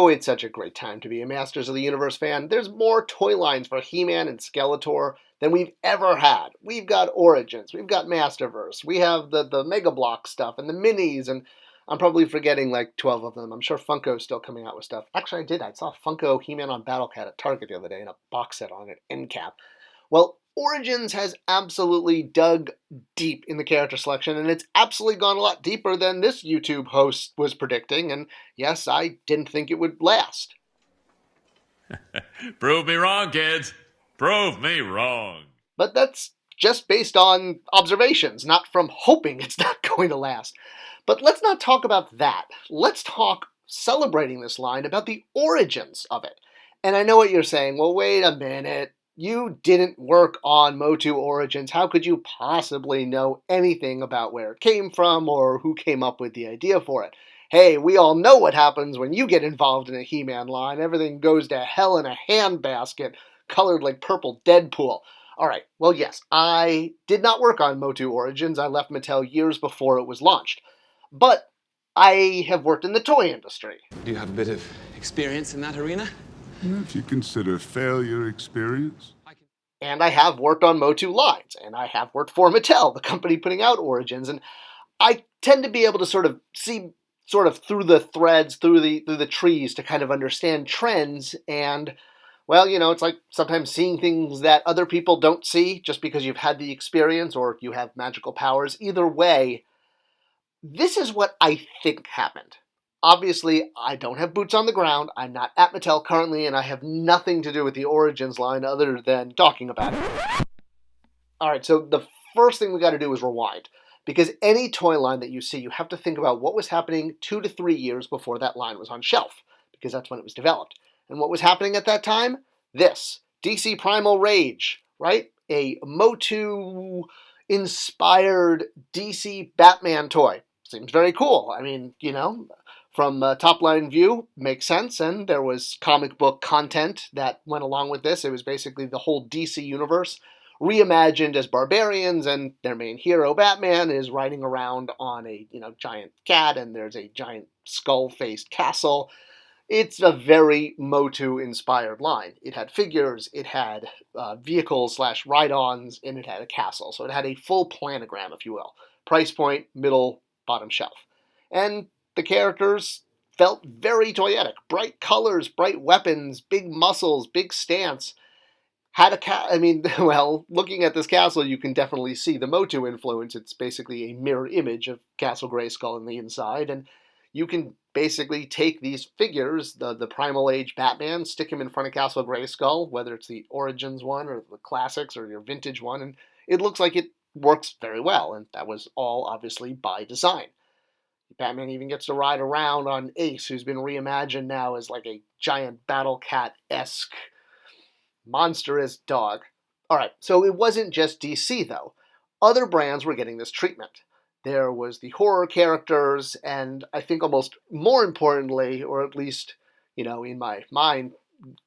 Oh, it's such a great time to be a Masters of the Universe fan. There's more toy lines for He-Man and Skeletor than we've ever had. We've got Origins, we've got Masterverse, we have the Mega Block stuff and the minis, and I'm probably forgetting like 12 of them. I'm sure Funko's still coming out with stuff. Actually, I did. I saw Funko He-Man on Battle Cat at Target the other day in a box set on an end cap. Well, Origins has absolutely dug deep in the character selection, and it's absolutely gone a lot deeper than this YouTube host was predicting, and yes, I didn't think it would last. Prove me wrong, kids. Prove me wrong. But that's just based on observations, not from hoping it's not going to last. But let's not talk about that. Let's talk, celebrating this line, about the origins of it. And I know what you're saying. Well, wait a minute. You didn't work on MOTU Origins. How could you possibly know anything about where it came from or who came up with the idea for it? Hey, we all know what happens when you get involved in a He-Man line. Everything goes to hell in a handbasket, colored like purple Deadpool. All right, well, yes, I did not work on MOTU Origins. I left Mattel years before it was launched. But I have worked in the toy industry. Do you have a bit of experience in that arena? If you consider failure experience. And I have worked on MOTU lines, and I have worked for Mattel, the company putting out Origins, and I tend to be able to sort of see sort of through the threads, through the trees to kind of understand trends, and well, you know, it's like sometimes seeing things that other people don't see just because you've had the experience or you have magical powers. Either way, this is what I think happened. Obviously, I don't have boots on the ground. I'm not at Mattel currently, and I have nothing to do with the Origins line other than talking about it. All right, so the first thing we got to do is rewind. Because any toy line that you see, you have to think about what was happening 2 to 3 years before that line was on shelf, because that's when it was developed. And what was happening at that time? This, DC Primal Rage, right? A MOTU-inspired DC Batman toy. Seems very cool. I mean, you know, from a top-line view, makes sense, and there was comic book content that went along with this. It was basically the whole DC universe reimagined as barbarians, and their main hero, Batman, is riding around on a giant cat, and there's a giant skull-faced castle. It's a very MOTU-inspired line. It had figures, it had vehicles/ride-ons, and it had a castle. So it had a full planogram, if you will. Price point, middle, bottom shelf. And the characters felt very toyetic. Bright colors, bright weapons, big muscles, big stance. Looking at this castle, you can definitely see the MOTU influence. It's basically a mirror image of Castle Grayskull on the inside, and you can basically take these figures, the Primal Age Batman, stick him in front of Castle Grayskull, whether it's the Origins one or the Classics or your Vintage one, and it looks like it works very well, and that was all obviously by design. Batman even gets to ride around on Ace, who's been reimagined now as like a giant Battle Cat-esque monstrous dog. Alright, so it wasn't just DC though. Other brands were getting this treatment. There was the horror characters, and I think almost more importantly, or at least, in my mind,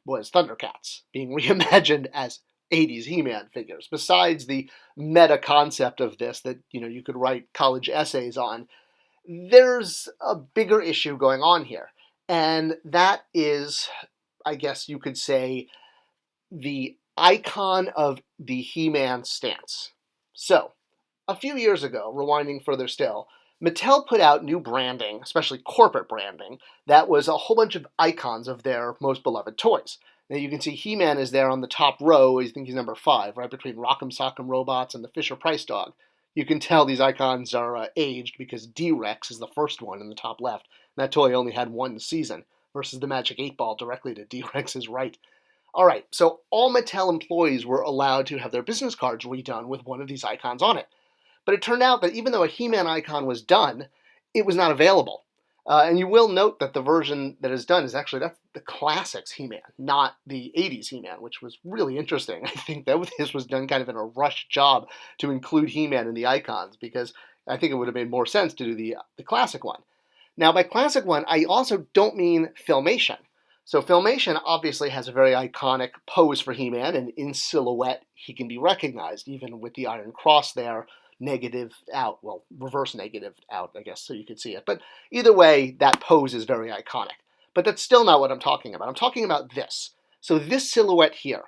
was Thundercats being reimagined as 80s He-Man figures. Besides the meta concept of this that, you could write college essays on, there's a bigger issue going on here. And that is, I guess you could say, the icon of the He-Man stance. So, a few years ago, rewinding further still, Mattel put out new branding, especially corporate branding, that was a whole bunch of icons of their most beloved toys. Now you can see He-Man is there on the top row. I think he's number 5, right between Rock'em Sock'em Robots and the Fisher-Price dog. You can tell these icons are aged because D-Rex is the first one in the top left. And that toy only had one season versus the Magic 8-Ball directly to D-Rex's right. Alright, so all Mattel employees were allowed to have their business cards redone with one of these icons on it. But it turned out that even though a He-Man icon was done, it was not available. And you will note that the version that is done is actually, that's the Classics He-Man, not the 80s He-Man, which was really interesting. I think that this was done kind of in a rush job to include He-Man in the icons, because I think it would have made more sense to do the Classic one. Now, by Classic one, I also don't mean Filmation. So Filmation obviously has a very iconic pose for He-Man, and in silhouette, he can be recognized, even with the Iron Cross there, negative out, well, reverse negative out, I guess, so you could see it. But either way, that pose is very iconic. But that's still not what I'm talking about. I'm talking about this. So this silhouette here,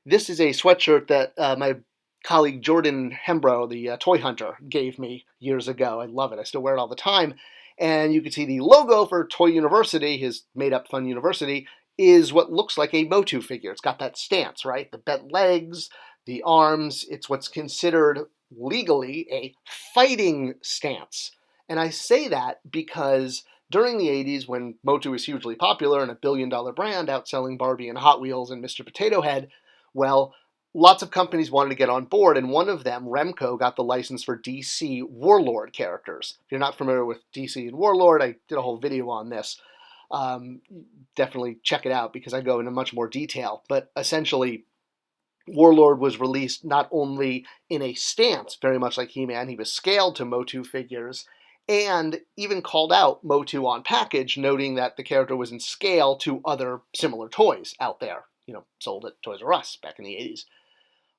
this is a sweatshirt that my colleague Jordan Hembrow, the toy hunter, gave me years ago. I love it. I still wear it all the time. And you can see the logo for Toy University, his made-up fun university, is what looks like a MOTU figure. It's got that stance, right? The bent legs, the arms. It's what's considered legally a fighting stance. And I say that because during the 80s, when MOTU was hugely popular and a billion-dollar brand outselling Barbie and Hot Wheels and Mr. Potato Head, well, lots of companies wanted to get on board, and one of them, Remco, got the license for DC Warlord characters. If you're not familiar with DC and Warlord, I did a whole video on this. Definitely check it out because I go into much more detail. But essentially, Warlord was released not only in a stance, very much like He-Man, he was scaled to MOTU figures, and even called out MOTU on package, noting that the character was in scale to other similar toys out there, sold at Toys R Us back in the 80s.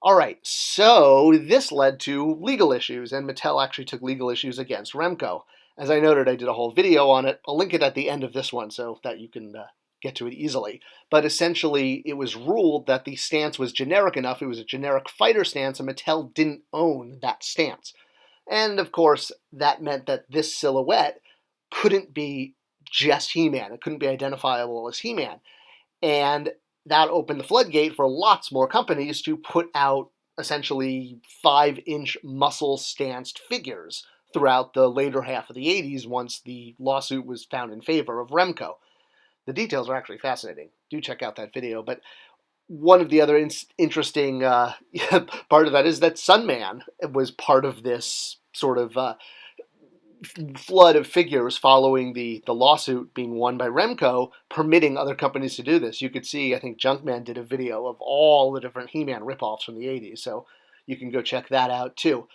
All right, so this led to legal issues, and Mattel actually took legal issues against Remco. As I noted, I did a whole video on it. I'll link it at the end of this one so that you can get to it easily. But essentially, it was ruled that the stance was generic enough. It was a generic fighter stance, and Mattel didn't own that stance. And, of course, that meant that this silhouette couldn't be just He-Man. It couldn't be identifiable as He-Man. And that opened the floodgate for lots more companies to put out essentially 5-inch muscle-stanced figures throughout the later half of the 80s once the lawsuit was found in favor of Remco. The details are actually fascinating. Do check out that video. But one of the other interesting part of that is that Sunman was part of this sort of flood of figures following the lawsuit being won by Remco, permitting other companies to do this. You could see, I think Junkman did a video of all the different He-Man ripoffs from the 80s, so you can go check that out too.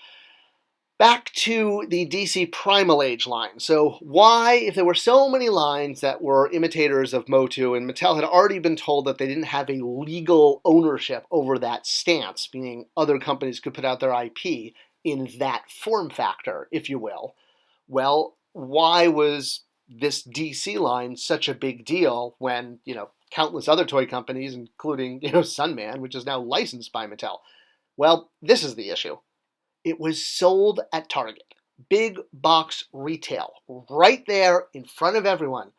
Back to the DC Primal Age line. So why, if there were so many lines that were imitators of MOTU, and Mattel had already been told that they didn't have a legal ownership over that stance, meaning other companies could put out their IP in that form factor, if you will, well, why was this DC line such a big deal when, countless other toy companies, including, Sunman, which is now licensed by Mattel? Well, this is the issue. It was sold at Target. Big box retail. Right there in front of everyone.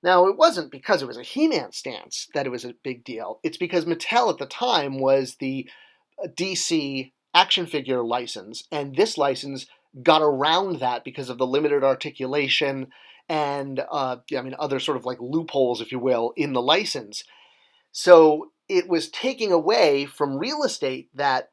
Now, it wasn't because it was a He-Man stance that it was a big deal. It's because Mattel at the time was the DC action figure license, and this license got around that because of the limited articulation and other sort of like loopholes, if you will, in the license. So it was taking away from real estate that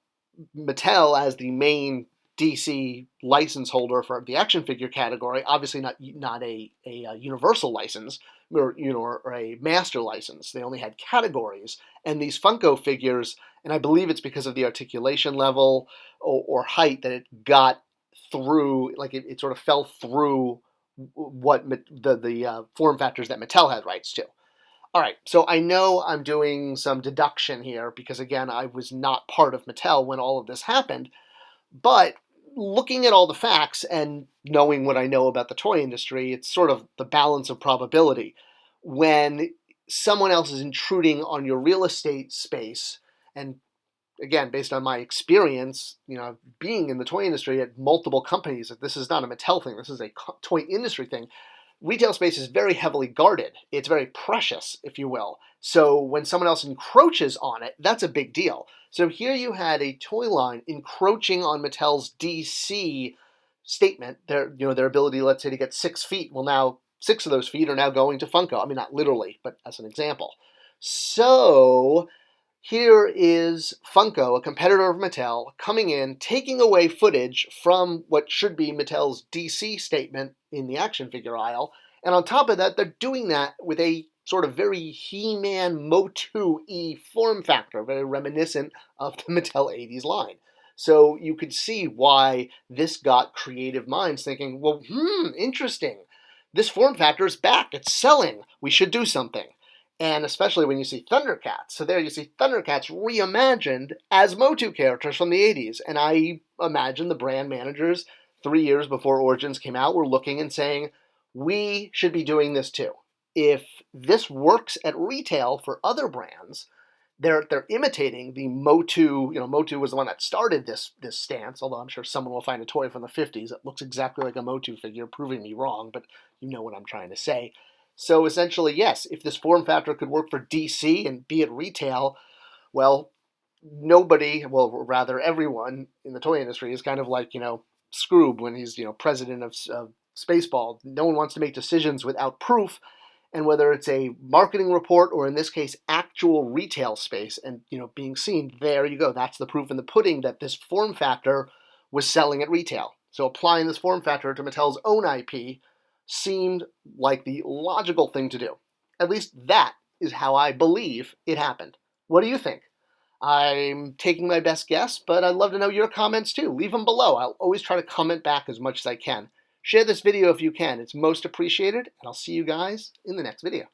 Mattel, as the main DC license holder for the action figure category, obviously not a universal license or a master license. They only had categories, and these Funko figures, and I believe it's because of the articulation level or height that it got through, like it sort of fell through what the form factors that Mattel had rights to. All right, so I know I'm doing some deduction here because, again, I was not part of Mattel when all of this happened, but looking at all the facts and knowing what I know about the toy industry, it's sort of the balance of probability. When someone else is intruding on your real estate space, and again, based on my experience, being in the toy industry at multiple companies, this is not a Mattel thing, this is a toy industry thing. Retail space is very heavily guarded. It's very precious, if you will. So when someone else encroaches on it, that's a big deal. So here you had a toy line encroaching on Mattel's DC statement, their ability, let's say, to get 6 feet. Well, now 6 of those feet are now going to Funko. I mean, not literally, but as an example. So here is Funko, a competitor of Mattel, coming in, taking away footage from what should be Mattel's DC statement in the action figure aisle. And on top of that, they're doing that with a sort of very He-Man MOTU-y form factor, very reminiscent of the Mattel 80s line. So you could see why this got creative minds thinking, well, interesting. This form factor is back. It's selling. We should do something. And especially when you see Thundercats. So there you see Thundercats reimagined as MOTU characters from the 80s. And I imagine the brand managers 3 years before Origins came out were looking and saying, we should be doing this too. if this works at retail for other brands, they're imitating the MOTU. MOTU was the one that started this stance, although I'm sure someone will find a toy from the 50s that looks exactly like a MOTU figure, proving me wrong, but you know what I'm trying to say. So essentially, yes, if this form factor could work for DC and be at retail, well, nobody, well, rather everyone in the toy industry is kind of like, Scroob when he's, president of Spaceball. No one wants to make decisions without proof, and whether it's a marketing report or in this case actual retail space and being seen, there you go. That's the proof in the pudding that this form factor was selling at retail. So applying this form factor to Mattel's own IP seemed like the logical thing to do. At least that is how I believe it happened. What do you think? I'm taking my best guess, but I'd love to know your comments too. Leave them below. I'll always try to comment back as much as I can. Share this video if you can. It's most appreciated, and I'll see you guys in the next video.